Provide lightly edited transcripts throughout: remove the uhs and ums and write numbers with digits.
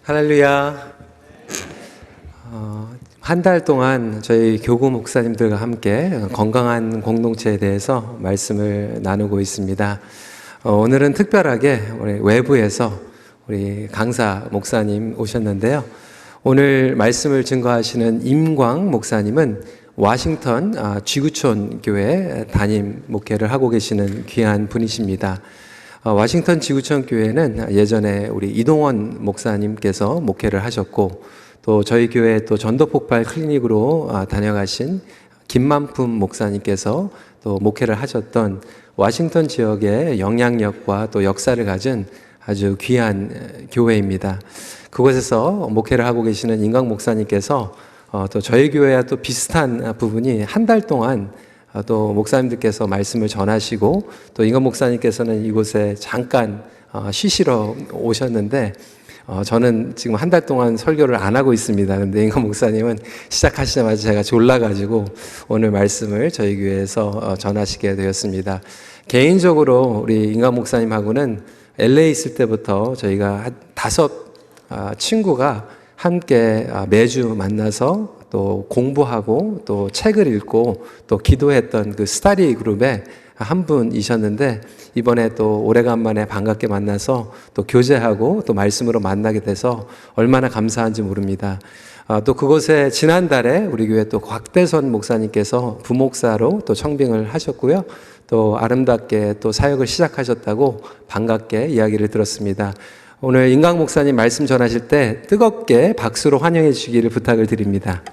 할렐루야. 한 달 동안 저희 교구 목사님들과 함께 건강한 공동체에 대해서 말씀을 나누고 있습니다. 오늘은 특별하게 우리 외부에서 우리 강사 목사님 오셨는데요. 오늘 말씀을 증거하시는 임광 목사님은 워싱턴 지구촌 교회 담임 목회를 하고 계시는 귀한 분이십니다. 워싱턴 지구촌 교회는 예전에 우리 이동원 목사님께서 목회를 하셨고, 또 저희 교회 또 전도폭발 클리닉으로 다녀가신 김만품 목사님께서 또 목회를 하셨던 워싱턴 지역의 영향력과 또 역사를 가진 아주 귀한 교회입니다. 그곳에서 목회를 하고 계시는 임광 목사님께서 또 저희 교회와 또 비슷한 부분이 한 달 동안 또 목사님들께서 말씀을 전하시고, 또 임광 목사님께서는 이곳에 잠깐 쉬시러 오셨는데, 저는 지금 한 달 동안 설교를 안 하고 있습니다. 근데 임광 목사님은 시작하시자마자 제가 졸라가지고 오늘 말씀을 저희 교회에서 전하시게 되었습니다. 개인적으로 우리 임광 목사님하고는 LA 있을 때부터 저희가 한 5 친구가 함께 매주 만나서 또 공부하고 또 책을 읽고 또 기도했던 그 스터디 그룹의 한 분이셨는데, 이번에 또 오래간만에 반갑게 만나서 또 교제하고 또 말씀으로 만나게 돼서 얼마나 감사한지 모릅니다. 또 그곳에 지난달에 우리 교회 또 곽대선 목사님께서 부목사로 또 청빙을 하셨고요. 또 아름답게 또 사역을 시작하셨다고 반갑게 이야기를 들었습니다. 오늘 임광 목사님 말씀 전하실 때 뜨겁게 박수로 환영해 주시기를 부탁을 드립니다.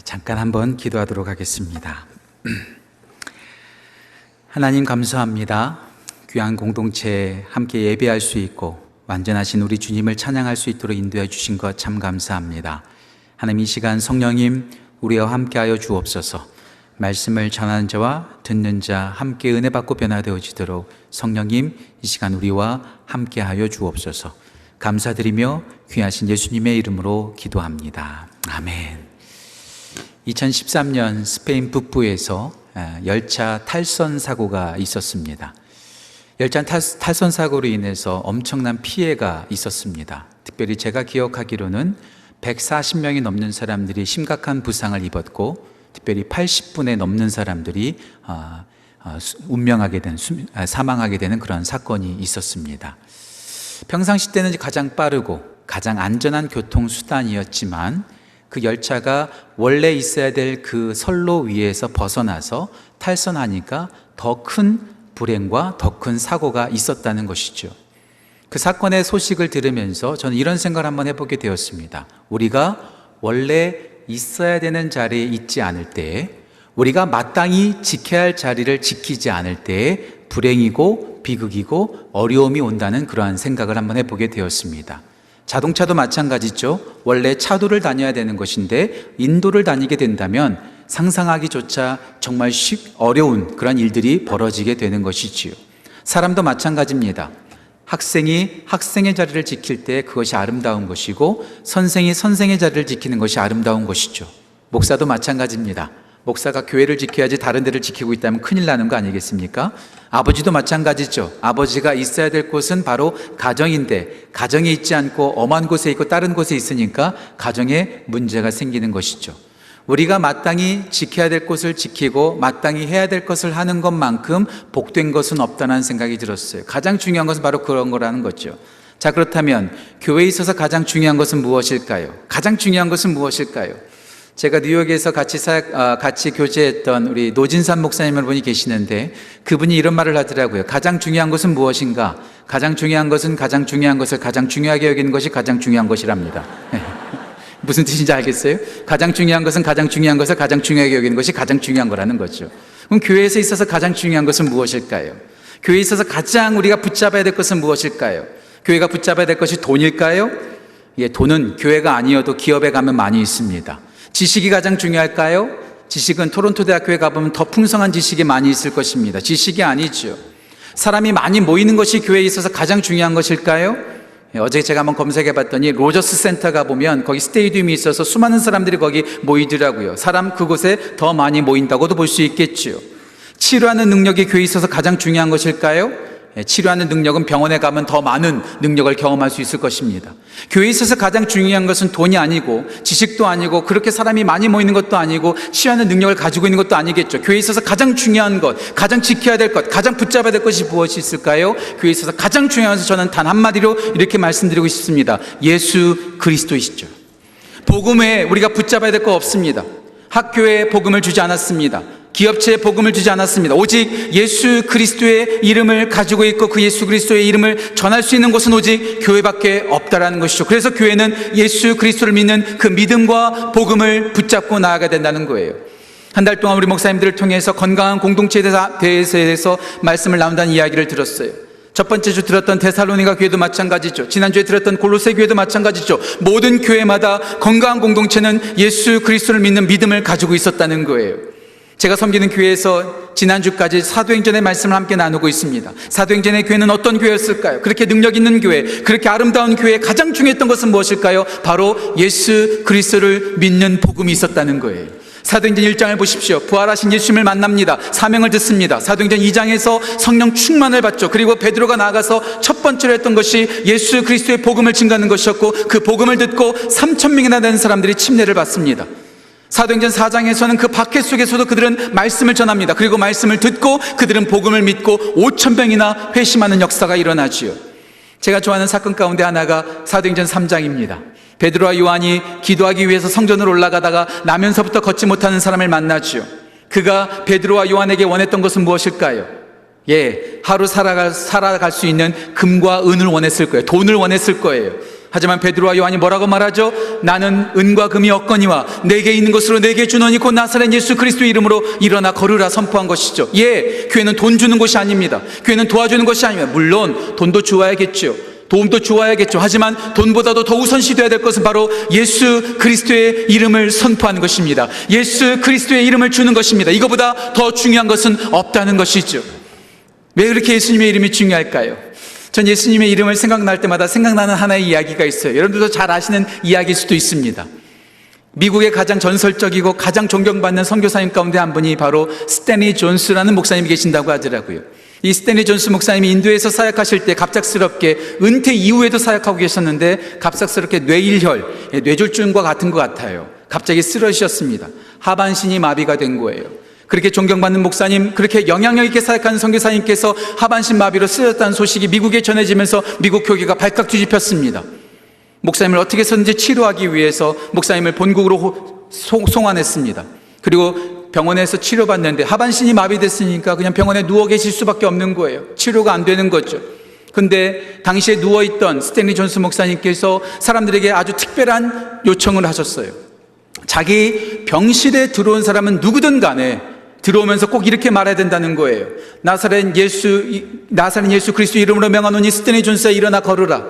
잠깐 한번 기도하도록 하겠습니다. 하나님 감사합니다. 귀한 공동체에 함께 예배할 수 있고 완전하신 우리 주님을 찬양할 수 있도록 인도해 주신 것 참 감사합니다. 하나님, 이 시간 성령님 우리와 함께하여 주옵소서. 말씀을 전하는 자와 듣는 자 함께 은혜 받고 변화되어지도록 성령님 이 시간 우리와 함께하여 주옵소서. 감사드리며 귀하신 예수님의 이름으로 기도합니다. 아멘. 2013년 스페인 북부에서 열차 탈선 사고가 있었습니다. 열차 탈선 사고로 인해서 엄청난 피해가 있었습니다. 특별히 제가 기억하기로는 140명이 넘는 사람들이 심각한 부상을 입었고, 특별히 80분에 넘는 사람들이 사망하게 되는 그런 사건이 있었습니다. 평상시 때는 가장 빠르고 가장 안전한 교통수단이었지만 그 열차가 원래 있어야 될 그 선로 위에서 벗어나서 탈선하니까 더 큰 불행과 더 큰 사고가 있었다는 것이죠. 그 사건의 소식을 들으면서 저는 이런 생각을 한번 해보게 되었습니다. 우리가 원래 있어야 되는 자리에 있지 않을 때, 우리가 마땅히 지켜야 할 자리를 지키지 않을 때 불행이고 비극이고 어려움이 온다는 그러한 생각을 한번 해보게 되었습니다. 자동차도 마찬가지죠. 원래 차도를 다녀야 되는 것인데 인도를 다니게 된다면 상상하기조차 정말 어려운 그런 일들이 벌어지게 되는 것이지요. 사람도 마찬가지입니다. 학생이 학생의 자리를 지킬 때 그것이 아름다운 것이고, 선생이 선생의 자리를 지키는 것이 아름다운 것이죠. 목사도 마찬가지입니다. 목사가 교회를 지켜야지 다른 데를 지키고 있다면 큰일 나는 거 아니겠습니까? 아버지도 마찬가지죠. 아버지가 있어야 될 곳은 바로 가정인데 가정에 있지 않고 엄한 곳에 있고 다른 곳에 있으니까 가정에 문제가 생기는 것이죠. 우리가 마땅히 지켜야 될 곳을 지키고 마땅히 해야 될 것을 하는 것만큼 복된 것은 없다는 생각이 들었어요. 가장 중요한 것은 바로 그런 거라는 거죠. 자, 그렇다면 교회에 있어서 가장 중요한 것은 무엇일까요? 가장 중요한 것은 무엇일까요? 제가 뉴욕에서 같이 교제했던 우리 노진산 목사님 여러분이 계시는데, 그분이 이런 말을 하더라고요. 가장 중요한 것은 무엇인가? 가장 중요한 것은 가장 중요한 것을 가장 중요하게 여기는 것이 가장 중요한 것이랍니다. 무슨 뜻인지 알겠어요? 가장 중요한 것은 가장 중요한 것을 가장 중요하게 여기는 것이 가장 중요한 거라는 거죠. 그럼 교회에서 있어서 가장 중요한 것은 무엇일까요? 교회에 있어서 가장 우리가 붙잡아야 될 것은 무엇일까요? 교회가 붙잡아야 될 것이 돈일까요? 예, 돈은 교회가 아니어도 기업에 가면 많이 있습니다. 지식이 가장 중요할까요? 지식은 토론토 대학교에 가보면 더 풍성한 지식이 많이 있을 것입니다. 지식이 아니죠. 사람이 많이 모이는 것이 교회에 있어서 가장 중요한 것일까요? 어제 제가 한번 검색해 봤더니 로저스 센터 가보면 거기 스테디움이 있어서 수많은 사람들이 거기 모이더라고요. 사람 그곳에 더 많이 모인다고도 볼 수 있겠죠. 치료하는 능력이 교회에 있어서 가장 중요한 것일까요? 치료하는 능력은 병원에 가면 더 많은 능력을 경험할 수 있을 것입니다. 교회에 있어서 가장 중요한 것은 돈이 아니고 지식도 아니고 그렇게 사람이 많이 모이는 것도 아니고 치유하는 능력을 가지고 있는 것도 아니겠죠. 교회에 있어서 가장 중요한 것, 가장 지켜야 될 것, 가장 붙잡아야 될 것이 무엇이 있을까요? 교회에 있어서 가장 중요한 것은 저는 단 한마디로 이렇게 말씀드리고 싶습니다. 예수 그리스도이시죠. 복음에 우리가 붙잡아야 될 거 없습니다. 학교에 복음을 주지 않았습니다. 기업체에 복음을 주지 않았습니다. 오직 예수 그리스도의 이름을 가지고 있고 그 예수 그리스도의 이름을 전할 수 있는 곳은 오직 교회밖에 없다라는 것이죠. 그래서 교회는 예수 그리스도를 믿는 그 믿음과 복음을 붙잡고 나아가야 된다는 거예요. 한 달 동안 우리 목사님들을 통해서 건강한 공동체에 대해서 말씀을 나눈다는 이야기를 들었어요. 첫 번째 주 들었던 데살로니가 교회도 마찬가지죠. 지난주에 들었던 골로새 교회도 마찬가지죠. 모든 교회마다 건강한 공동체는 예수 그리스도를 믿는 믿음을 가지고 있었다는 거예요. 제가 섬기는 교회에서 지난주까지 사도행전의 말씀을 함께 나누고 있습니다. 사도행전의 교회는 어떤 교회였을까요? 그렇게 능력 있는 교회, 그렇게 아름다운 교회에 가장 중요했던 것은 무엇일까요? 바로 예수 그리스도를 믿는 복음이 있었다는 거예요. 사도행전 1장을 보십시오. 부활하신 예수님을 만납니다. 사명을 듣습니다. 사도행전 2장에서 성령 충만을 받죠. 그리고 베드로가 나아가서 첫 번째로 했던 것이 예수 그리스도의 복음을 증거하는 것이었고 그 복음을 듣고 3,000명이나 되는 사람들이 침례를 받습니다. 사도행전 4장에서는 그 박해 속에서도 그들은 말씀을 전합니다. 그리고 말씀을 듣고 그들은 복음을 믿고 5,000명이나 회심하는 역사가 일어나지요. 제가 좋아하는 사건 가운데 하나가 사도행전 3장입니다. 베드로와 요한이 기도하기 위해서 성전으로 올라가다가 나면서부터 걷지 못하는 사람을 만나지요. 그가 베드로와 요한에게 원했던 것은 무엇일까요? 하루 살아갈 수 있는 금과 은을 원했을 거예요. 돈을 원했을 거예요. 하지만 베드로와 요한이 뭐라고 말하죠? 나는 은과 금이 없거니와 내게 있는 것으로 내게 주노니 곧 나사렛 예수 그리스도의 이름으로 일어나 걸으라 선포한 것이죠. 교회는 돈 주는 곳이 아닙니다. 교회는 도와주는 것이 아닙니다. 물론 돈도 주어야겠죠. 도움도 주어야겠죠. 하지만 돈보다도 더 우선시 되어야 될 것은 바로 예수 그리스도의 이름을 선포하는 것입니다. 예수 그리스도의 이름을 주는 것입니다. 이거보다 더 중요한 것은 없다는 것이죠. 왜 그렇게 예수님의 이름이 중요할까요? 전 예수님의 이름을 생각날 때마다 생각나는 하나의 이야기가 있어요. 여러분들도 잘 아시는 이야기일 수도 있습니다. 미국의 가장 전설적이고 가장 존경받는 선교사님 가운데 한 분이 바로 스탠리 존스라는 목사님이 계신다고 하더라고요. 이 스탠리 존스 목사님이 인도에서 사역하실 때 갑작스럽게 은퇴 이후에도 사역하고 계셨는데 갑작스럽게 뇌일혈, 뇌졸중과 같은 것 같아요. 갑자기 쓰러지셨습니다. 하반신이 마비가 된 거예요. 그렇게 존경받는 목사님, 그렇게 영향력 있게 사역하는 선교사님께서 하반신 마비로 쓰러졌다는 소식이 미국에 전해지면서 미국 교회가 발칵 뒤집혔습니다. 목사님을 어떻게 해서든지 치료하기 위해서 목사님을 본국으로 송환했습니다. 그리고 병원에서 치료받는데 하반신이 마비됐으니까 그냥 병원에 누워 계실 수밖에 없는 거예요. 치료가 안 되는 거죠. 근데 당시에 누워있던 스탠리 존스 목사님께서 사람들에게 아주 특별한 요청을 하셨어요. 자기 병실에 들어온 사람은 누구든 간에 들어오면서 꼭 이렇게 말해야 된다는 거예요. 나사렛 예수 그리스도 이름으로 명하노니 스탠리 존스야 일어나 걸으라.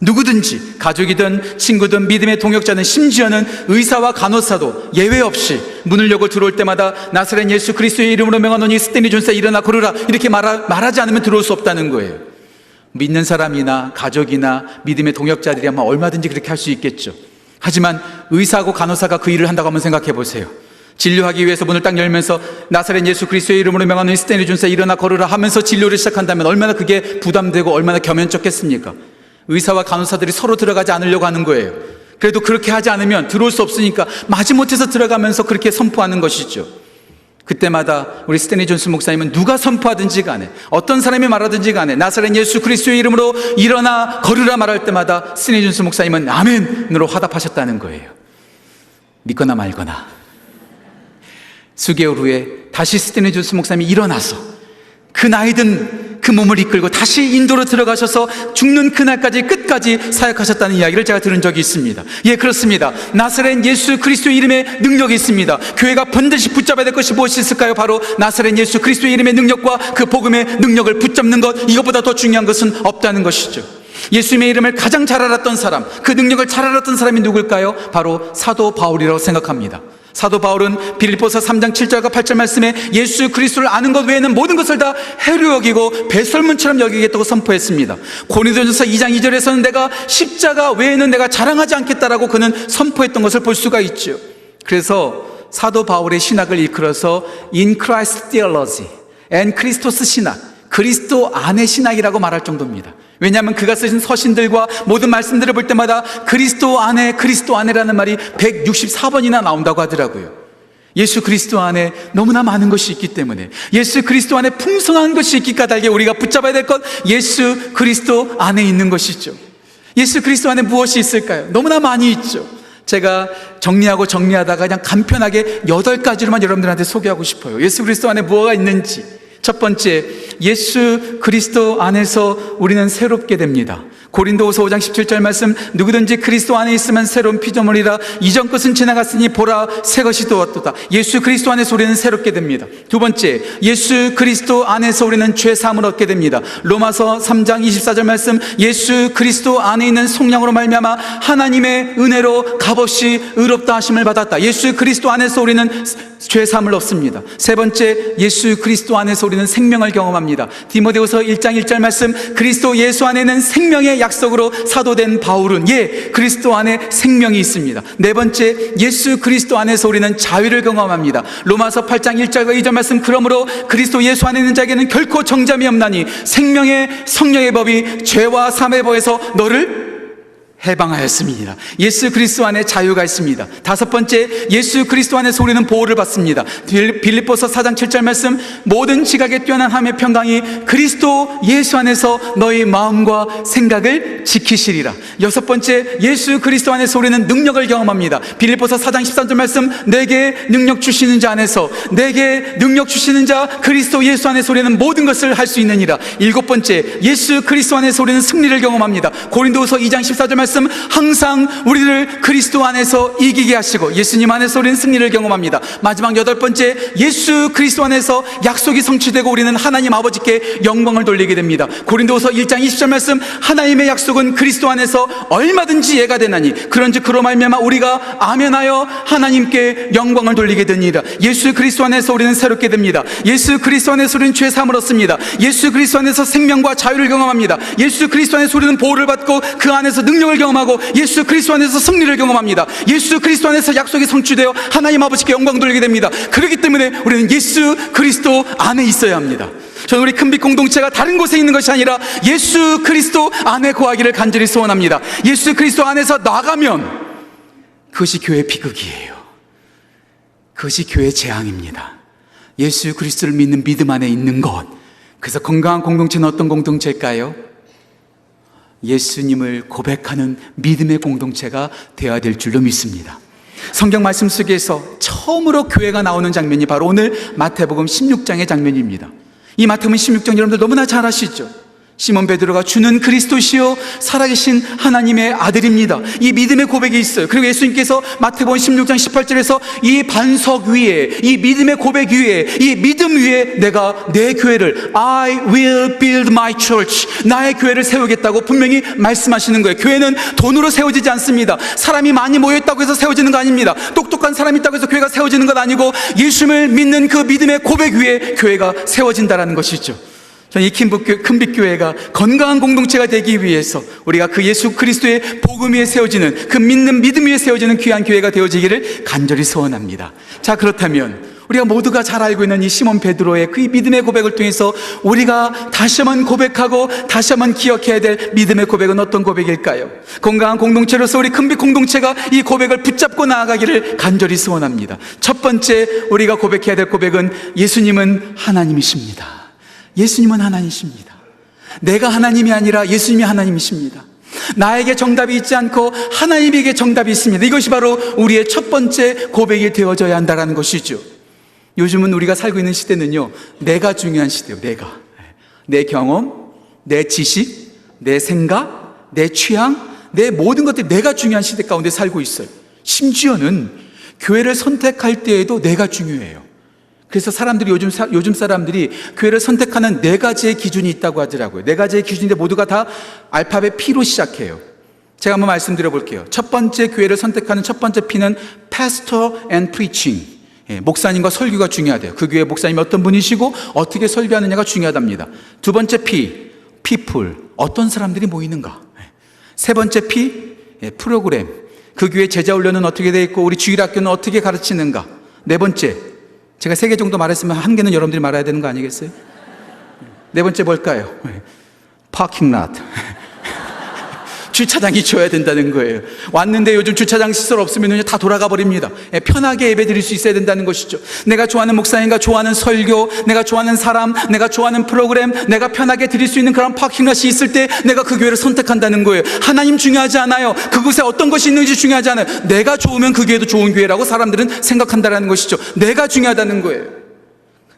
누구든지 가족이든 친구든 믿음의 동역자는 심지어는 의사와 간호사도 예외 없이 문을 열고 들어올 때마다 나사렛 예수 그리스도의 이름으로 명하노니 스탠리 존스야 일어나 걸으라 이렇게 말하지 않으면 들어올 수 없다는 거예요. 믿는 사람이나 가족이나 믿음의 동역자들이라면 얼마든지 그렇게 할 수 있겠죠. 하지만 의사하고 간호사가 그 일을 한다고 한번 생각해 보세요. 진료하기 위해서 문을 딱 열면서 나사렛 예수 그리스도의 이름으로 명하노니 스탠리 존스야 일어나 걸으라 하면서 진료를 시작한다면 얼마나 그게 부담되고 얼마나 겸연쩍겠습니까? 의사와 간호사들이 서로 들어가지 않으려고 하는 거예요. 그래도 그렇게 하지 않으면 들어올 수 없으니까 마지못해서 들어가면서 그렇게 선포하는 것이죠. 그때마다 우리 스탠리 존스 목사님은 누가 선포하든지 간에 어떤 사람이 말하든지 간에 나사렛 예수 그리스도의 이름으로 일어나 걸으라 말할 때마다 스탠리 존스 목사님은 아멘으로 화답하셨다는 거예요. 믿거나 말거나. 수개월 후에 다시 스탠리 존스 목사님이 일어나서 그 나이든 그 몸을 이끌고 다시 인도로 들어가셔서 죽는 그날까지 끝까지 사역하셨다는 이야기를 제가 들은 적이 있습니다. 그렇습니다. 나사렛 예수 그리스도의 이름에 능력이 있습니다. 교회가 반드시 붙잡아야 될 것이 무엇이 있을까요? 바로 나사렛 예수 그리스도의 이름의 능력과 그 복음의 능력을 붙잡는 것, 이것보다 더 중요한 것은 없다는 것이죠. 예수님의 이름을 가장 잘 알았던 사람, 그 능력을 잘 알았던 사람이 누굴까요? 바로 사도 바울이라고 생각합니다. 사도 바울은 빌립보서 3장 7절과 8절 말씀에 예수 그리스도를 아는 것 외에는 모든 것을 다 해로 여기고 배설물처럼 여기겠다고 선포했습니다. 고린도전서 2장 2절에서는 내가 십자가 외에는 내가 자랑하지 않겠다라고 그는 선포했던 것을 볼 수가 있죠. 그래서 사도 바울의 신학을 이끌어서 In Christ Theology and Christos 신학, 그리스도 안의 신학이라고 말할 정도입니다. 왜냐하면 그가 쓰신 서신들과 모든 말씀들을 볼 때마다 그리스도 안에라는 말이 164번이나 나온다고 하더라고요. 예수 그리스도 안에 너무나 많은 것이 있기 때문에, 예수 그리스도 안에 풍성한 것이 있기 까닭에 우리가 붙잡아야 될 것, 예수 그리스도 안에 있는 것이죠. 예수 그리스도 안에 무엇이 있을까요? 너무나 많이 있죠. 제가 정리하다가 그냥 간편하게 8가지로만 여러분들한테 소개하고 싶어요. 예수 그리스도 안에 무엇가 있는지. 첫 번째, 예수 그리스도 안에서 우리는 새롭게 됩니다. 고린도후서 5장 17절 말씀, 누구든지 그리스도 안에 있으면 새로운 피조물이라 이전 것은 지나갔으니 보라 새 것이 되었도다. 예수 그리스도 안에서 우리는 새롭게 됩니다. 두 번째, 예수 그리스도 안에서 우리는 죄 사함을 얻게 됩니다. 로마서 3장 24절 말씀, 예수 그리스도 안에 있는 성령으로 말미암아 하나님의 은혜로 값없이 의롭다 하심을 받았다. 예수 그리스도 안에서 우리는 죄 사함을 얻습니다. 세 번째, 예수 그리스도 안에서 우리는 생명을 경험합니다. 디모데후서 1장 1절 말씀, 그리스도 예수 안에는 생명의 약속으로 사도된 바울은 그리스도 안에 생명이 있습니다. 네 번째, 예수 그리스도 안에서 우리는 자유를 경험합니다. 로마서 8장 1절과 2절 말씀, 그러므로 그리스도 예수 안에 있는 자에게는 결코 정잠이 없나니 생명의 성령의 법이 죄와 사함의 법에서 너를 해방하였습니다. 예수 그리스도 안에 자유가 있습니다. 다섯 번째, 예수 그리스도 안에서 우리는 보호를 받습니다. 빌립보서 4장 7절 말씀, 모든 지각에 뛰어난 함의 평강이 그리스도 예수 안에서 너희 마음과 생각을 지키시리라. 여섯 번째, 예수 그리스도 안에서 우리는 능력을 경험합니다. 빌립보서 4장 13절 말씀, 내게 능력 주시는 자 안에서, 내게 능력 주시는 자 그리스도 예수 안에서 우리는 모든 것을 할 수 있느니라. 일곱 번째, 예수 그리스도 안에서 우리는 승리를 경험합니다. 고린도후서 2장 14절 말씀, 항상 우리를 그리스도 안에서 이기게 하시고 예수님 안에서 우리는 승리를 경험합니다. 마지막 여덟 번째, 예수 그리스도 안에서 약속이 성취되고 우리는 하나님 아버지께 영광을 돌리게 됩니다. 고린도후서 1장 20절 말씀, 하나님의 약속은 그리스도 안에서 얼마든지 예가 되나니 그런즉 그로 말미암아 우리가 아멘하여 하나님께 영광을 돌리게 되니라. 예수 그리스도 안에서 우리는 새롭게 됩니다. 예수 그리스도 안에서 우리는 죄 사함을 얻습니다. 예수 그리스도 안에서 생명과 자유를 경험합니다. 예수 그리스도 안에서 우리는 보호를 받고 그 안에서 능력을 경험하고 예수 그리스도 안에서 승리를 경험합니다. 예수 그리스도 안에서 약속이 성취되어 하나님 아버지께 영광 돌리게 됩니다. 그렇기 때문에 우리는 예수 그리스도 안에 있어야 합니다. 저는 우리 큰빛 공동체가 다른 곳에 있는 것이 아니라 예수 그리스도 안에 거하기를 간절히 소원합니다. 예수 그리스도 안에서 나가면 그것이 교회 비극이에요. 그것이 교회 재앙입니다. 예수 그리스도를 믿는 믿음 안에 있는 것. 그래서 건강한 공동체는 어떤 공동체일까요? 예수님을 고백하는 믿음의 공동체가 되어야 될 줄로 믿습니다. 성경 말씀 속에서 처음으로 교회가 나오는 장면이 바로 오늘 마태복음 16장의 장면입니다. 이 마태복음 16장 여러분들 너무나 잘 아시죠? 시몬 베드로가 주는 그리스도시요 살아계신 하나님의 아들입니다. 이 믿음의 고백이 있어요. 그리고 예수님께서 마태복음 16장 18절에서 이 반석 위에, 이 믿음의 고백 위에, 이 믿음 위에 내가 내 교회를 I will build my church, 나의 교회를 세우겠다고 분명히 말씀하시는 거예요. 교회는 돈으로 세워지지 않습니다. 사람이 많이 모여있다고 해서 세워지는 거 아닙니다. 똑똑한 사람이 있다고 해서 교회가 세워지는 것 아니고 예수님을 믿는 그 믿음의 고백 위에 교회가 세워진다는 것이죠. 저는 이 큰빛교회가 건강한 공동체가 되기 위해서 우리가 그 예수 그리스도의 복음 위에 세워지는, 그 믿는 믿음 위에 세워지는 귀한 교회가 되어지기를 간절히 소원합니다. 자, 그렇다면 우리가 모두가 잘 알고 있는 이 시몬 베드로의 그 믿음의 고백을 통해서 우리가 다시 한번 고백하고 다시 한번 기억해야 될 믿음의 고백은 어떤 고백일까요? 건강한 공동체로서 우리 큰빛 공동체가 이 고백을 붙잡고 나아가기를 간절히 소원합니다. 첫 번째 우리가 고백해야 될 고백은 예수님은 하나님이십니다. 예수님은 하나님이십니다. 내가 하나님이 아니라 예수님이 하나님이십니다. 나에게 정답이 있지 않고 하나님에게 정답이 있습니다. 이것이 바로 우리의 첫 번째 고백이 되어져야 한다는 것이죠. 요즘은 우리가 살고 있는 시대는요, 내가 중요한 시대예요. 내가. 내 경험, 내 지식, 내 생각, 내 취향, 내 모든 것들이 내가 중요한 시대 가운데 살고 있어요. 심지어는 교회를 선택할 때에도 내가 중요해요. 그래서 사람들이 요즘 사람들이 교회를 선택하는 4가지의 기준이 있다고 하더라고요. 4가지의 기준인데 모두가 다 알파벳 P로 시작해요. 제가 한번 말씀드려 볼게요. 첫 번째 교회를 선택하는 첫 번째 P는 Pastor and Preaching. 목사님과 설교가 중요하대요. 그 교회 목사님이 어떤 분이시고 어떻게 설교하느냐가 중요하답니다. 두 번째 P, People. 어떤 사람들이 모이는가. 세 번째 P, 프로그램. 그 교회 제자 훈련은 어떻게 되어 있고 우리 주일학교는 어떻게 가르치는가. 네 번째, 제가 3개 정도 말했으면 한 개는 여러분들이 말해야 되는 거 아니겠어요? 네 번째 뭘까요? 파킹랏. 주차장이 줘야 된다는 거예요. 왔는데 요즘 주차장 시설 없으면 다 돌아가 버립니다. 편하게 예배 드릴 수 있어야 된다는 것이죠. 내가 좋아하는 목사님과 좋아하는 설교, 내가 좋아하는 사람, 내가 좋아하는 프로그램, 내가 편하게 드릴 수 있는 그런 파킹랏이 있을 때 내가 그 교회를 선택한다는 거예요. 하나님 중요하지 않아요. 그곳에 어떤 것이 있는지 중요하지 않아요. 내가 좋으면 그 교회도 좋은 교회라고 사람들은 생각한다는 것이죠. 내가 중요하다는 거예요.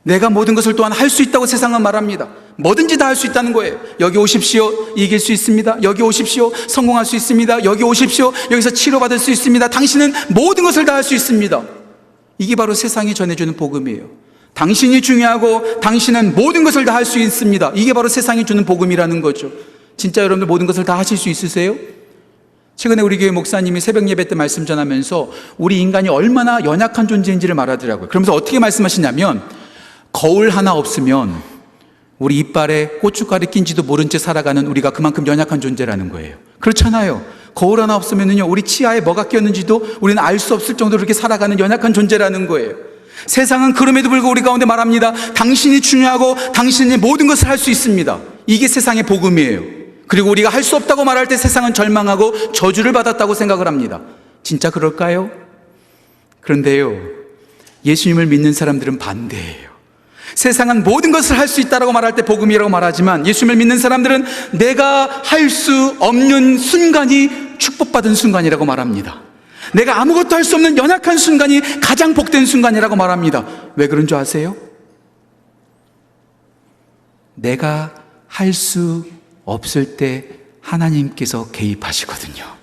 내가 모든 것을 또한 할 수 있다고 세상은 말합니다. 뭐든지 다 할 수 있다는 거예요. 여기 오십시오. 이길 수 있습니다. 여기 오십시오. 성공할 수 있습니다. 여기 오십시오. 여기서 치료받을 수 있습니다. 당신은 모든 것을 다 할 수 있습니다. 이게 바로 세상이 전해주는 복음이에요. 당신이 중요하고 당신은 모든 것을 다 할 수 있습니다. 이게 바로 세상이 주는 복음이라는 거죠. 진짜 여러분들 모든 것을 다 하실 수 있으세요? 최근에 우리 교회 목사님이 새벽 예배 때 말씀 전하면서 우리 인간이 얼마나 연약한 존재인지를 말하더라고요. 그러면서 어떻게 말씀하시냐면 거울 하나 없으면 우리 이빨에 고춧가루 낀지도 모른 채 살아가는 우리가 그만큼 연약한 존재라는 거예요. 그렇잖아요. 거울 하나 없으면요 우리 치아에 뭐가 꼈는지도 우리는 알 수 없을 정도로 그렇게 살아가는 연약한 존재라는 거예요. 세상은 그럼에도 불구하고 우리 가운데 말합니다. 당신이 중요하고 당신이 모든 것을 할 수 있습니다. 이게 세상의 복음이에요. 그리고 우리가 할 수 없다고 말할 때 세상은 절망하고 저주를 받았다고 생각을 합니다. 진짜 그럴까요? 그런데요, 예수님을 믿는 사람들은 반대예요. 세상은 모든 것을 할 수 있다고 말할 때 복음이라고 말하지만 예수님을 믿는 사람들은 내가 할 수 없는 순간이 축복받은 순간이라고 말합니다. 내가 아무것도 할 수 없는 연약한 순간이 가장 복된 순간이라고 말합니다. 왜 그런 줄 아세요? 내가 할 수 없을 때 하나님께서 개입하시거든요.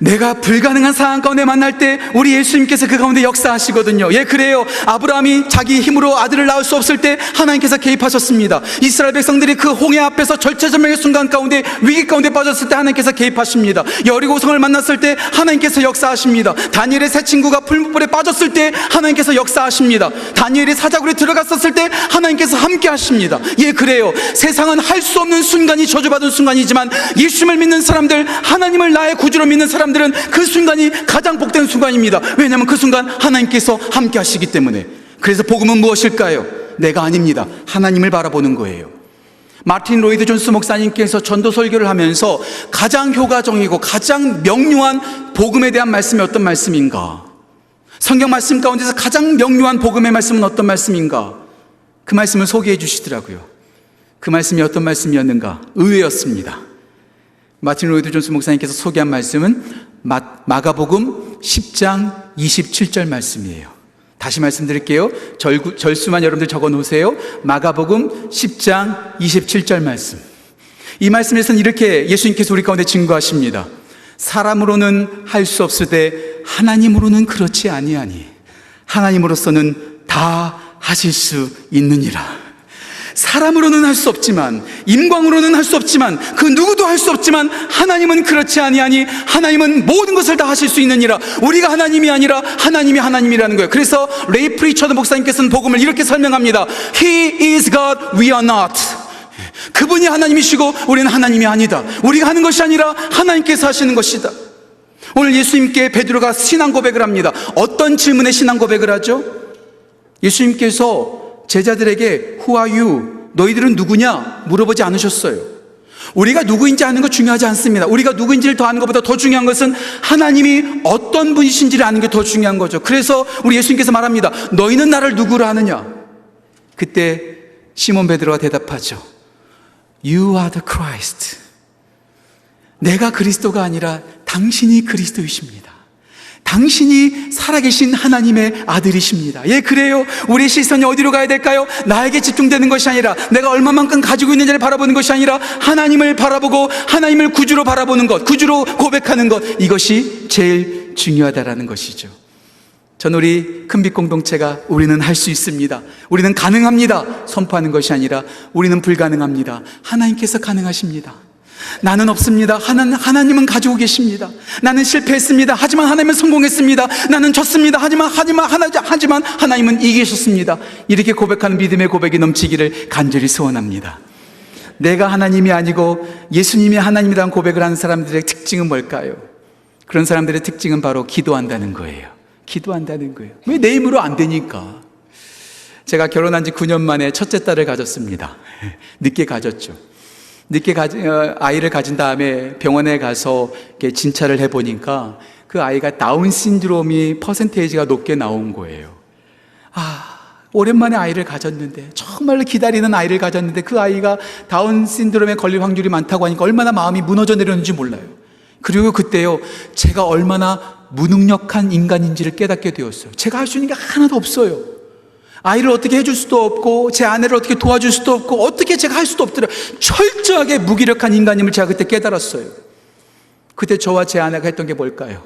내가 불가능한 상황 가운데 만날 때 우리 예수님께서 그 가운데 역사하시거든요. 예, 그래요. 아브라함이 자기 힘으로 아들을 낳을 수 없을 때 하나님께서 개입하셨습니다. 이스라엘 백성들이 그 홍해 앞에서 절체절명의 순간 가운데 위기 가운데 빠졌을 때 하나님께서 개입하십니다. 여리고성을 만났을 때 하나님께서 역사하십니다. 다니엘의 세 친구가 풀무불에 빠졌을 때 하나님께서 역사하십니다. 다니엘이 사자굴에 들어갔었을 때 하나님께서 함께 하십니다. 예, 그래요. 세상은 할 수 없는 순간이 저주받은 순간이지만 예수님을 믿는 사람들, 하나님을 나의 구주로 믿는 사람들은 그 순간이 가장 복된 순간입니다. 왜냐하면 그 순간 하나님께서 함께 하시기 때문에. 그래서 복음은 무엇일까요? 내가 아닙니다. 하나님을 바라보는 거예요. 마틴 로이드 존스 목사님께서 전도 설교를 하면서 가장 효과적이고 가장 명료한 복음에 대한 말씀이 어떤 말씀인가? 성경 말씀 가운데서 가장 명료한 복음의 말씀은 어떤 말씀인가? 그 말씀을 소개해 주시더라고요. 그 말씀이 어떤 말씀이었는가? 의외였습니다. 마틴 로이드 존스 목사님께서 소개한 말씀은 마가복음 10장 27절 말씀이에요. 다시 말씀드릴게요. 절수만 여러분들 적어 놓으세요. 마가복음 10장 27절 말씀. 이 말씀에서는 이렇게 예수님께서 우리 가운데 증거하십니다. 사람으로는 할 수 없을 때 하나님으로는 그렇지 아니하니 하나님으로서는 다 하실 수 있느니라. 사람으로는 할 수 없지만, 인광으로는 할 수 없지만, 그 누구도 할 수 없지만 하나님은 그렇지 아니하니 하나님은 모든 것을 다 하실 수 있느니라. 우리가 하나님이 아니라 하나님이 하나님이라는 거예요. 그래서 레이 프리처드 목사님께서는 복음을 이렇게 설명합니다. He is God, we are not. 그분이 하나님이시고 우리는 하나님이 아니다. 우리가 하는 것이 아니라 하나님께서 하시는 것이다. 오늘 예수님께 베드로가 신앙 고백을 합니다. 어떤 질문에 신앙 고백을 하죠? 예수님께서 제자들에게 Who are you? 너희들은 누구냐? 물어보지 않으셨어요. 우리가 누구인지 아는 거 중요하지 않습니다. 우리가 누구인지를 더 아는 것보다 더 중요한 것은 하나님이 어떤 분이신지를 아는 게 더 중요한 거죠. 그래서 우리 예수님께서 말합니다. 너희는 나를 누구로 아느냐? 그때 시몬 베드로가 대답하죠. You are the Christ. 내가 그리스도가 아니라 당신이 그리스도이십니다. 당신이 살아계신 하나님의 아들이십니다. 예, 그래요. 우리의 시선이 어디로 가야 될까요? 나에게 집중되는 것이 아니라 내가 얼마만큼 가지고 있는지를 바라보는 것이 아니라 하나님을 바라보고 하나님을 구주로 바라보는 것, 구주로 고백하는 것, 이것이 제일 중요하다라는 것이죠. 전 우리 큰빛 공동체가 우리는 할 수 있습니다. 우리는 가능합니다. 선포하는 것이 아니라 우리는 불가능합니다. 하나님께서 가능하십니다. 나는 없습니다. 하나님은 가지고 계십니다. 나는 실패했습니다. 하지만 하나님은 성공했습니다. 나는 졌습니다. 하지만 하나님은 이기셨습니다. 이렇게 고백하는 믿음의 고백이 넘치기를 간절히 소원합니다. 내가 하나님이 아니고 예수님이 하나님이라는 고백을 하는 사람들의 특징은 뭘까요? 그런 사람들의 특징은 바로 기도한다는 거예요. 기도한다는 거예요. 왜 내 힘으로 안 되니까? 제가 결혼한 지 9년 만에 첫째 딸을 가졌습니다. 늦게 가졌죠. 아이를 가진 다음에 병원에 가서 이렇게 진찰을 해보니까 그 아이가 다운 신드롬이 퍼센테이지가 높게 나온 거예요. 오랜만에 아이를 가졌는데, 정말로 기다리는 아이를 가졌는데 그 아이가 다운 신드롬에 걸릴 확률이 많다고 하니까 얼마나 마음이 무너져 내렸는지 몰라요. 그리고 그때요, 제가 얼마나 무능력한 인간인지를 깨닫게 되었어요. 제가 할 수 있는 게 하나도 없어요. 아이를 어떻게 해줄 수도 없고 제 아내를 어떻게 도와줄 수도 없고 어떻게 제가 할 수도 없더라. 철저하게 무기력한 인간임을 제가 그때 깨달았어요. 그때 저와 제 아내가 했던 게 뭘까요?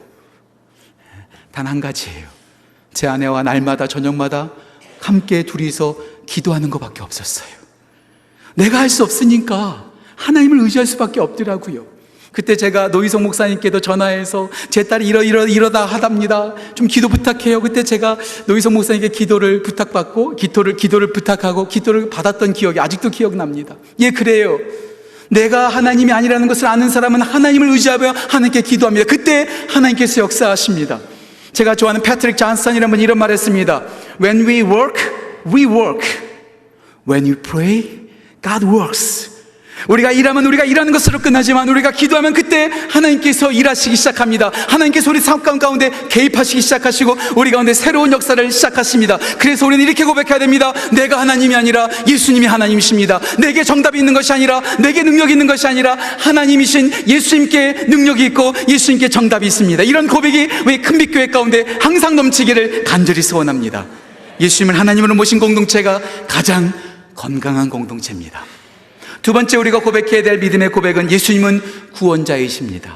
단 한 가지예요. 제 아내와 날마다 저녁마다 함께 둘이서 기도하는 것밖에 없었어요. 내가 할 수 없으니까 하나님을 의지할 수밖에 없더라고요. 그때 제가 노희성 목사님께도 전화해서 제 딸이 이러다 하답니다. 좀 기도 부탁해요. 그때 제가 노희성 목사님께 기도를 부탁받고 기도를 부탁하고 기도를 받았던 기억이 아직도 기억납니다. 예, 그래요. 내가 하나님이 아니라는 것을 아는 사람은 하나님을 의지하며 하나님께 기도합니다. 그때 하나님께서 역사하십니다. 제가 좋아하는 패트릭 존슨이라는 분이 이런 말을 했습니다. When we work, we work. When you pray, God works. 우리가 일하면 우리가 일하는 것으로 끝나지만 우리가 기도하면 그때 하나님께서 일하시기 시작합니다. 하나님께서 우리 삶 가운데 개입하시기 시작하시고 우리 가운데 새로운 역사를 시작하십니다. 그래서 우리는 이렇게 고백해야 됩니다. 내가 하나님이 아니라 예수님이 하나님이십니다. 내게 정답이 있는 것이 아니라 내게 능력이 있는 것이 아니라 하나님이신 예수님께 능력이 있고 예수님께 정답이 있습니다. 이런 고백이 우리 큰빛교회 가운데 항상 넘치기를 간절히 소원합니다. 예수님을 하나님으로 모신 공동체가 가장 건강한 공동체입니다. 두 번째 우리가 고백해야 될 믿음의 고백은 예수님은 구원자이십니다.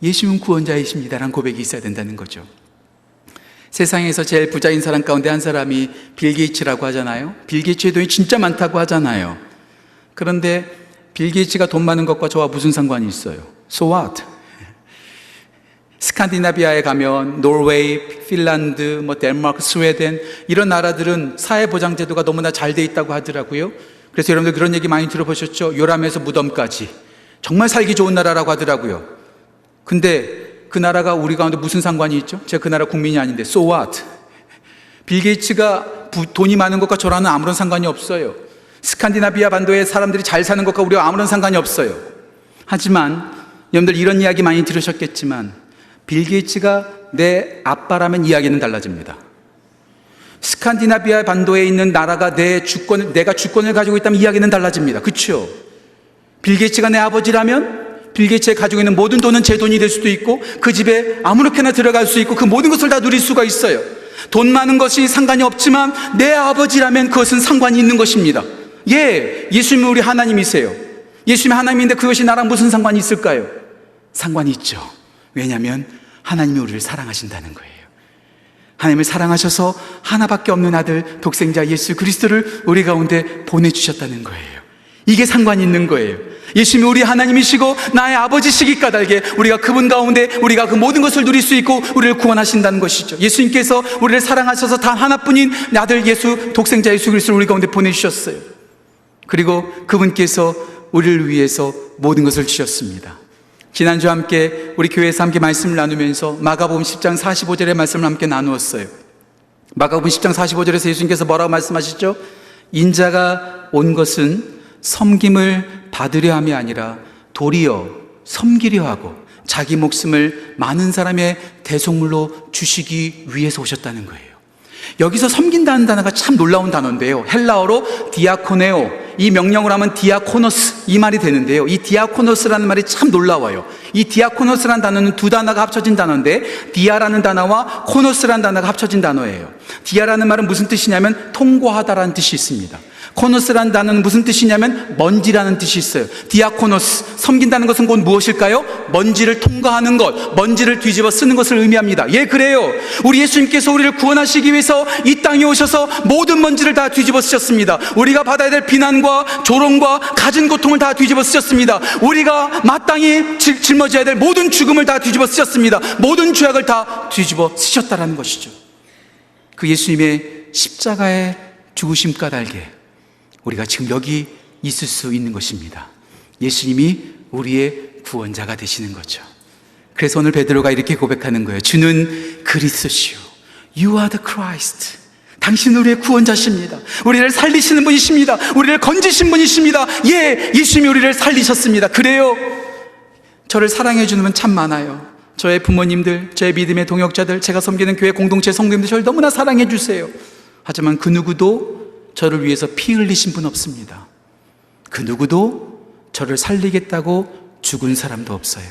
예수님은 구원자이십니다라는 고백이 있어야 된다는 거죠. 세상에서 제일 부자인 사람 가운데 한 사람이 빌 게이츠라고 하잖아요. 빌 게이츠의 돈이 진짜 많다고 하잖아요. 그런데 빌 게이츠가 돈 많은 것과 저와 무슨 상관이 있어요? So what? 스칸디나비아에 가면 노르웨이, 핀란드, 덴마크, 스웨덴 이런 나라들은 사회보장제도가 너무나 잘 돼 있다고 하더라고요. 그래서 여러분들 그런 얘기 많이 들어보셨죠? 요람에서 무덤까지 정말 살기 좋은 나라라고 하더라고요. 근데 그 나라가 우리 가운데 무슨 상관이 있죠? 제가 그 나라 국민이 아닌데 So what? 빌 게이츠가 돈이 많은 것과 저랑은 아무런 상관이 없어요. 스칸디나비아 반도의 사람들이 잘 사는 것과 우리와 아무런 상관이 없어요. 하지만 여러분들 이런 이야기 많이 들으셨겠지만 빌 게이츠가 내 아빠라면 이야기는 달라집니다. 스칸디나비아 반도에 있는 나라가 내가 주권을 가지고 있다면 이야기는 달라집니다. 그렇죠? 빌 게이츠가 내 아버지라면 빌 게이츠가 가지고 있는 모든 돈은 제 돈이 될 수도 있고 그 집에 아무렇게나 들어갈 수 있고 그 모든 것을 다 누릴 수가 있어요. 돈 많은 것이 상관이 없지만 내 아버지라면 그것은 상관이 있는 것입니다. 예, 예수님은 우리 하나님이세요. 예수님이 하나님인데 그것이 나랑 무슨 상관이 있을까요? 상관이 있죠. 왜냐하면 하나님이 우리를 사랑하신다는 거예요. 하나님을 사랑하셔서 하나밖에 없는 아들 독생자 예수 그리스도를 우리 가운데 보내주셨다는 거예요. 이게 상관이 있는 거예요. 예수님이 우리 하나님이시고 나의 아버지시기 까닭에 우리가 그분 가운데 우리가 그 모든 것을 누릴 수 있고 우리를 구원하신다는 것이죠. 예수님께서 우리를 사랑하셔서 단 하나뿐인 아들 예수 독생자 예수 그리스도를 우리 가운데 보내주셨어요. 그리고 그분께서 우리를 위해서 모든 것을 주셨습니다. 지난주 함께 우리 교회에서 함께 말씀을 나누면서 마가복음 10장 45절의 말씀을 함께 나누었어요. 마가복음 10장 45절에서 예수님께서 뭐라고 말씀하시죠? 인자가 온 것은 섬김을 받으려 함이 아니라 도리어 섬기려 하고 자기 목숨을 많은 사람의 대속물로 주시기 위해서 오셨다는 거예요. 여기서 섬긴다는 단어가 참 놀라운 단어인데요. 헬라어로 디아코네오, 이 명령을 하면 디아코노스 이 말이 되는데요. 이 디아코노스라는 말이 참 놀라워요. 이 디아코노스라는 단어는 두 단어가 합쳐진 단어인데 디아라는 단어와 코노스라는 단어가 합쳐진 단어예요. 디아라는 말은 무슨 뜻이냐면 통과하다라는 뜻이 있습니다. 코노스라는 단어는 무슨 뜻이냐면 먼지라는 뜻이 있어요. 디아코노스, 섬긴다는 것은 곧 무엇일까요? 먼지를 통과하는 것, 먼지를 뒤집어 쓰는 것을 의미합니다. 예, 그래요. 우리 예수님께서 우리를 구원하시기 위해서 이 땅에 오셔서 모든 먼지를 다 뒤집어 쓰셨습니다. 우리가 받아야 될 비난과 조롱과 갖은 고통을 다 뒤집어 쓰셨습니다. 우리가 마땅히 짊어져야 될 모든 죽음을 다 뒤집어 쓰셨습니다. 모든 죄악을 다 뒤집어 쓰셨다라는 것이죠. 그 예수님의 십자가의 죽으심 까닭에 우리가 지금 여기 있을 수 있는 것입니다. 예수님이 우리의 구원자가 되시는 거죠. 그래서 오늘 베드로가 이렇게 고백하는 거예요. 주는 그리스도시요, You are the Christ. 당신은 우리의 구원자십니다. 우리를 살리시는 분이십니다. 우리를 건지신 분이십니다. 예, 예수님이 우리를 살리셨습니다. 그래요. 저를 사랑해 주는 분 참 많아요. 저의 부모님들, 저의 믿음의 동역자들, 제가 섬기는 교회 공동체 성도님들 저를 너무나 사랑해 주세요. 하지만 그 누구도 저를 위해서 피 흘리신 분 없습니다. 그 누구도 저를 살리겠다고 죽은 사람도 없어요.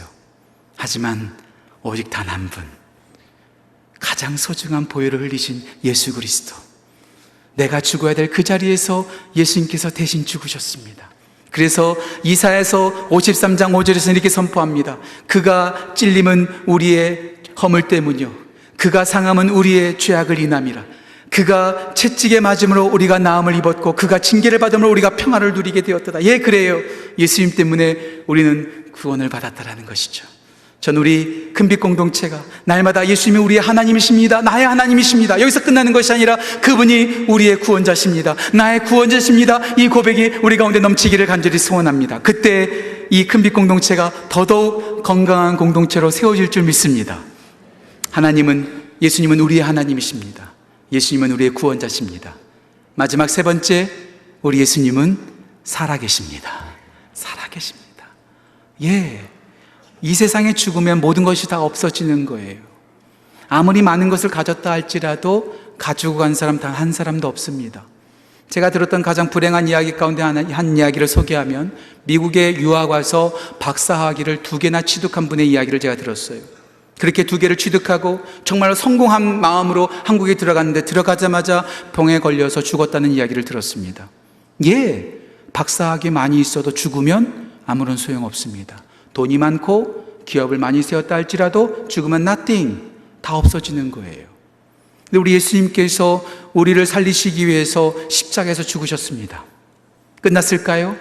하지만 오직 단 한 분, 가장 소중한 보혈을 흘리신 예수 그리스도, 내가 죽어야 될 그 자리에서 예수님께서 대신 죽으셨습니다. 그래서 이사야서 53장 5절에서 이렇게 선포합니다. 그가 찔림은 우리의 허물 때문이요, 그가 상함은 우리의 죄악을 인함이라. 그가 채찍에 맞음으로 우리가 나음을 입었고 그가 징계를 받음으로 우리가 평화를 누리게 되었다. 예, 그래요. 예수님 때문에 우리는 구원을 받았다라는 것이죠. 전 우리 큰빛 공동체가 날마다 예수님이 우리의 하나님이십니다, 나의 하나님이십니다, 여기서 끝나는 것이 아니라 그분이 우리의 구원자십니다, 나의 구원자십니다, 이 고백이 우리 가운데 넘치기를 간절히 소원합니다. 그때 이 큰빛 공동체가 더더욱 건강한 공동체로 세워질 줄 믿습니다. 예수님은 우리의 하나님이십니다. 예수님은 우리의 구원자십니다. 마지막 세 번째, 우리 예수님은 살아계십니다. 살아계십니다. 예, 이 세상에 죽으면 모든 것이 다 없어지는 거예요. 아무리 많은 것을 가졌다 할지라도 가지고 간 사람 단 한 사람도 없습니다. 제가 들었던 가장 불행한 이야기 가운데 한 이야기를 소개하면, 미국에 유학 와서 박사학위를 2개나 취득한 분의 이야기를 제가 들었어요. 그렇게 2개를 취득하고 정말로 성공한 마음으로 한국에 들어갔는데 들어가자마자 병에 걸려서 죽었다는 이야기를 들었습니다. 예, 박사학위 많이 있어도 죽으면 아무런 소용없습니다. 돈이 많고 기업을 많이 세웠다 할지라도 죽으면 nothing, 다 없어지는 거예요. 근데 우리 예수님께서 우리를 살리시기 위해서 십자가에서 죽으셨습니다. 끝났을까요?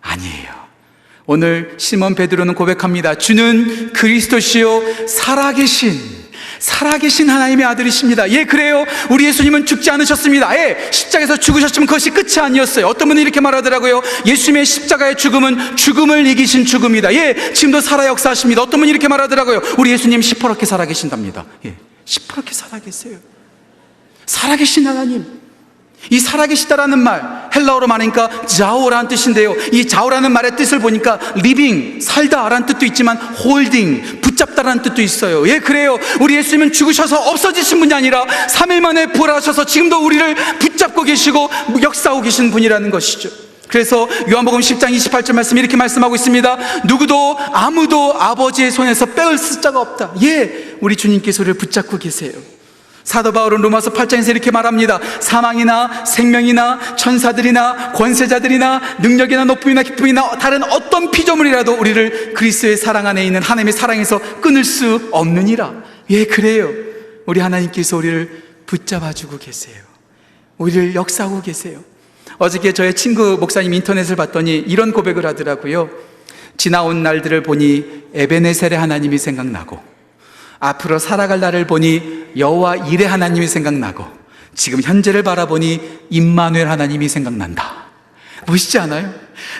아니에요. 오늘 시몬 베드로는 고백합니다. 주는 그리스도시요, 살아계신 하나님의 아들이십니다. 예, 그래요. 우리 예수님은 죽지 않으셨습니다. 예, 십자가에서 죽으셨지만 그것이 끝이 아니었어요. 어떤 분은 이렇게 말하더라고요. 예수님의 십자가의 죽음은 죽음을 이기신 죽음이다. 예, 지금도 살아 역사하십니다. 어떤 분이 이렇게 말하더라고요. 우리 예수님 시퍼렇게 살아계신답니다. 예, 시퍼렇게 살아계세요. 살아계신 하나님. 이 살아계시다라는 말, 헬라어로 말하니까 자오라는 뜻인데요, 이 자오라는 말의 뜻을 보니까 living, 살다라는 뜻도 있지만 holding, 붙잡다라는 뜻도 있어요. 예, 그래요. 우리 예수님은 죽으셔서 없어지신 분이 아니라 3일 만에 부활하셔서 지금도 우리를 붙잡고 계시고 역사하고 계신 분이라는 것이죠. 그래서 요한복음 10장 28절 말씀 이렇게 말씀하고 있습니다. 아무도 아버지의 손에서 빼올 숫자가 없다. 예, 우리 주님께서 우리를 붙잡고 계세요. 사도 바울은 로마서 8장에서 이렇게 말합니다. 사망이나 생명이나 천사들이나 권세자들이나 능력이나 높음이나 기쁨이나 다른 어떤 피조물이라도 우리를 그리스도의 사랑 안에 있는 하나님의 사랑에서 끊을 수 없느니라. 예, 그래요. 우리 하나님께서 우리를 붙잡아주고 계세요. 우리를 역사하고 계세요. 어저께 저의 친구 목사님 인터넷을 봤더니 이런 고백을 하더라고요. 지나온 날들을 보니 에베네셀의 하나님이 생각나고, 앞으로 살아갈 날을 보니 여호와 일의 하나님이 생각나고, 지금 현재를 바라보니 임마누엘 하나님이 생각난다. 멋있지 않아요?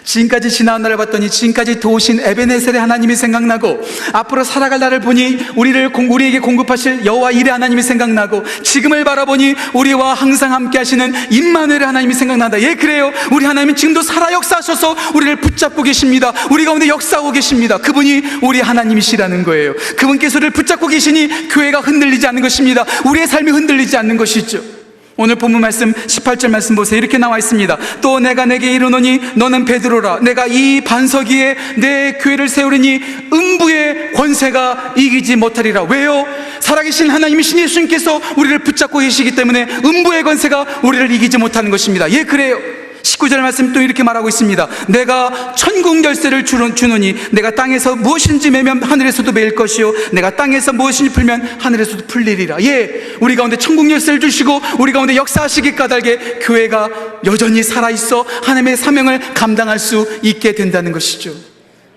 지금까지 지나온 날을 봤더니 지금까지 도우신 에베네셀의 하나님이 생각나고, 앞으로 살아갈 날을 보니 우리에게 공급하실 여호와 일의 하나님이 생각나고, 지금을 바라보니 우리와 항상 함께 하시는 임마누엘의 하나님이 생각난다. 예, 그래요. 우리 하나님은 지금도 살아 역사하셔서 우리를 붙잡고 계십니다. 우리 가운데 역사하고 계십니다. 그분이 우리 하나님이시라는 거예요. 그분께서 우리를 붙잡고 계시니 교회가 흔들리지 않는 것입니다. 우리의 삶이 흔들리지 않는 것이죠. 오늘 본문 말씀 18절 말씀 보세요. 이렇게 나와 있습니다. 또 내가 내게 이르노니 너는 베드로라. 내가 이 반석 위에 내 교회를 세우리니 음부의 권세가 이기지 못하리라. 왜요? 살아계신 하나님이신 예수님께서 우리를 붙잡고 계시기 때문에 음부의 권세가 우리를 이기지 못하는 것입니다. 예, 그래요. 19절 말씀 또 이렇게 말하고 있습니다. 내가 천국 열쇠를 주노니 내가 땅에서 무엇인지 매면 하늘에서도 매일 것이요 내가 땅에서 무엇인지 풀면 하늘에서도 풀리리라. 예, 우리 가운데 천국 열쇠를 주시고 우리 가운데 역사하시기 까닭에 교회가 여전히 살아있어 하나님의 사명을 감당할 수 있게 된다는 것이죠.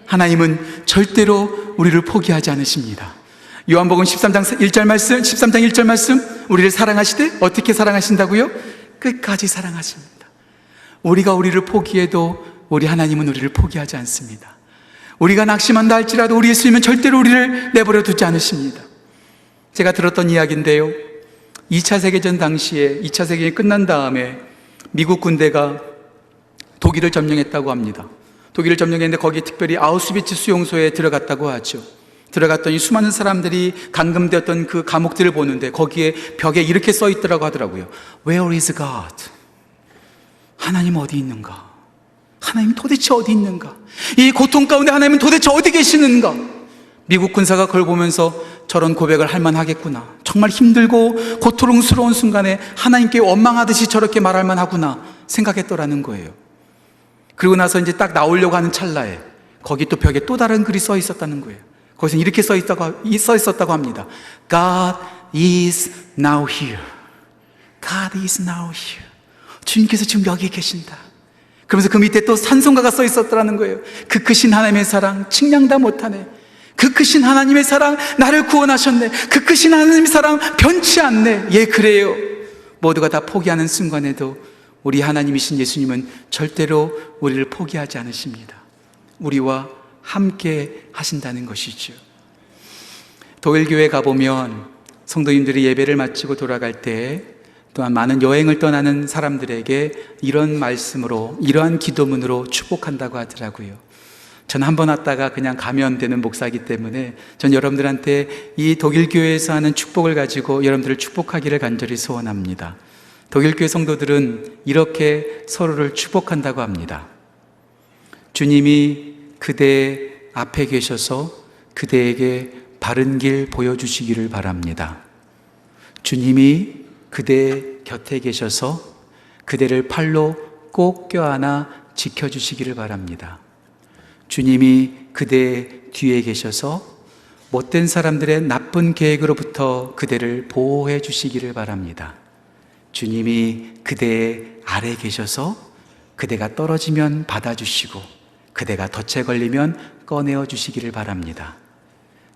하나님은 절대로 우리를 포기하지 않으십니다. 요한복음 13장 1절 말씀 우리를 사랑하시되 어떻게 사랑하신다고요? 끝까지 사랑하십니다. 우리가 우리를 포기해도 우리 하나님은 우리를 포기하지 않습니다. 우리가 낙심한다 할지라도 우리 예수님은 절대로 우리를 내버려 두지 않으십니다. 제가 들었던 이야기인데요, 2차 세계전 당시에 2차 세계전이 끝난 다음에 미국 군대가 독일을 점령했다고 합니다. 독일을 점령했는데 거기 특별히 아우슈비츠 수용소에 들어갔다고 하죠. 들어갔더니 수많은 사람들이 감금되었던 그 감옥들을 보는데 거기에 벽에 이렇게 써 있더라고 하더라고요. Where is God? 하나님 어디 있는가? 하나님 도대체 어디 있는가? 이 고통 가운데 하나님은 도대체 어디 계시는가? 미국 군사가 그걸 보면서 저런 고백을 할 만하겠구나. 정말 힘들고 고통스러운 순간에 하나님께 원망하듯이 저렇게 말할 만하구나 생각했더라는 거예요. 그리고 나서 이제 딱 나오려고 하는 찰나에 거기 또 벽에 또 다른 글이 써 있었다는 거예요. 거기서 이렇게 써 있었다고 합니다. God is now here. God is now here. 주님께서 지금 여기에 계신다. 그러면서 그 밑에 또 찬송가가 써 있었더라는 거예요. 그 크신 하나님의 사랑 측량 다 못하네. 그 크신 하나님의 사랑 나를 구원하셨네. 그 크신 하나님의 사랑 변치 않네. 예, 그래요. 모두가 다 포기하는 순간에도 우리 하나님이신 예수님은 절대로 우리를 포기하지 않으십니다. 우리와 함께 하신다는 것이죠. 독일교회 가보면 성도님들이 예배를 마치고 돌아갈 때 또한 많은 여행을 떠나는 사람들에게 이런 말씀으로, 이러한 기도문으로 축복한다고 하더라고요. 전 한 번 왔다가 그냥 가면 되는 목사이기 때문에 전 여러분들한테 이 독일교회에서 하는 축복을 가지고 여러분들을 축복하기를 간절히 소원합니다. 독일교회 성도들은 이렇게 서로를 축복한다고 합니다. 주님이 그대 앞에 계셔서 그대에게 바른 길 보여주시기를 바랍니다. 주님이 그대 곁에 계셔서 그대를 팔로 꼭 껴안아 지켜주시기를 바랍니다. 주님이 그대 뒤에 계셔서 못된 사람들의 나쁜 계획으로부터 그대를 보호해 주시기를 바랍니다. 주님이 그대 아래 계셔서 그대가 떨어지면 받아주시고 그대가 덫에 걸리면 꺼내어 주시기를 바랍니다.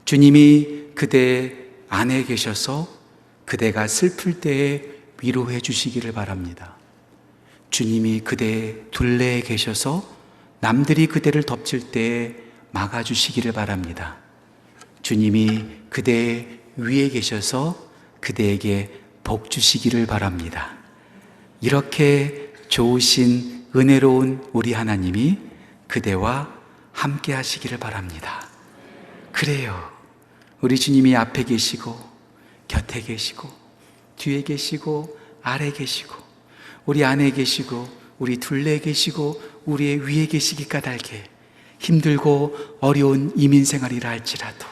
주님이 그대 안에 계셔서 그대가 슬플 때에 위로해 주시기를 바랍니다. 주님이 그대 둘레에 계셔서 남들이 그대를 덮칠 때에 막아주시기를 바랍니다. 주님이 그대 위에 계셔서 그대에게 복 주시기를 바랍니다. 이렇게 좋으신 은혜로운 우리 하나님이 그대와 함께 하시기를 바랍니다. 그래요. 우리 주님이 앞에 계시고 곁에 계시고 뒤에 계시고 아래 계시고 우리 안에 계시고 우리 둘레에 계시고 우리의 위에 계시기 까닭에 힘들고 어려운 이민 생활이라 할지라도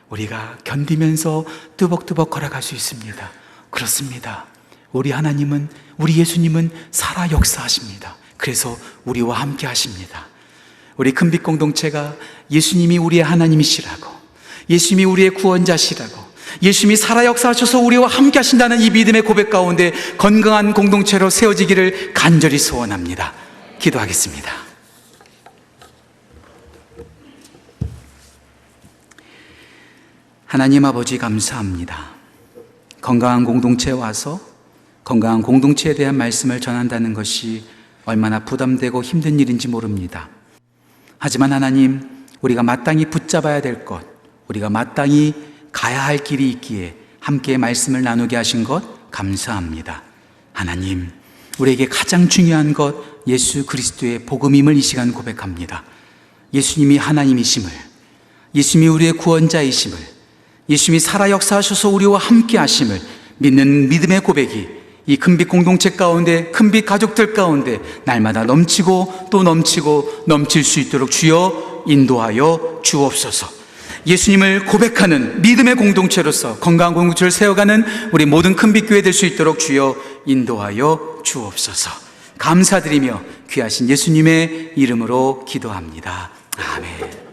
우리가 견디면서 뚜벅뚜벅 걸어갈 수 있습니다. 그렇습니다. 우리 하나님은, 우리 예수님은 살아 역사하십니다. 그래서 우리와 함께 하십니다. 우리 큰빛 공동체가 예수님이 우리의 하나님이시라고, 예수님이 우리의 구원자시라고, 예수님이 살아 역사하셔서 우리와 함께 하신다는 이 믿음의 고백 가운데 건강한 공동체로 세워지기를 간절히 소원합니다. 기도하겠습니다. 하나님 아버지 감사합니다. 건강한 공동체에 와서 건강한 공동체에 대한 말씀을 전한다는 것이 얼마나 부담되고 힘든 일인지 모릅니다. 하지만 하나님, 우리가 마땅히 붙잡아야 될 것, 우리가 마땅히 가야 할 길이 있기에 함께 말씀을 나누게 하신 것 감사합니다. 하나님, 우리에게 가장 중요한 것 예수 그리스도의 복음임을 이 시간 고백합니다. 예수님이 하나님이심을, 예수님이 우리의 구원자이심을, 예수님이 살아 역사하셔서 우리와 함께 하심을 믿는 믿음의 고백이 이 큰빛 공동체 가운데, 큰빛 가족들 가운데 날마다 넘치고 또 넘치고 넘칠 수 있도록 주여 인도하여 주옵소서. 예수님을 고백하는 믿음의 공동체로서 건강한 공동체를 세워가는 우리 모든 큰빛교회 될 수 있도록 주여 인도하여 주옵소서. 감사드리며 귀하신 예수님의 이름으로 기도합니다. 아멘.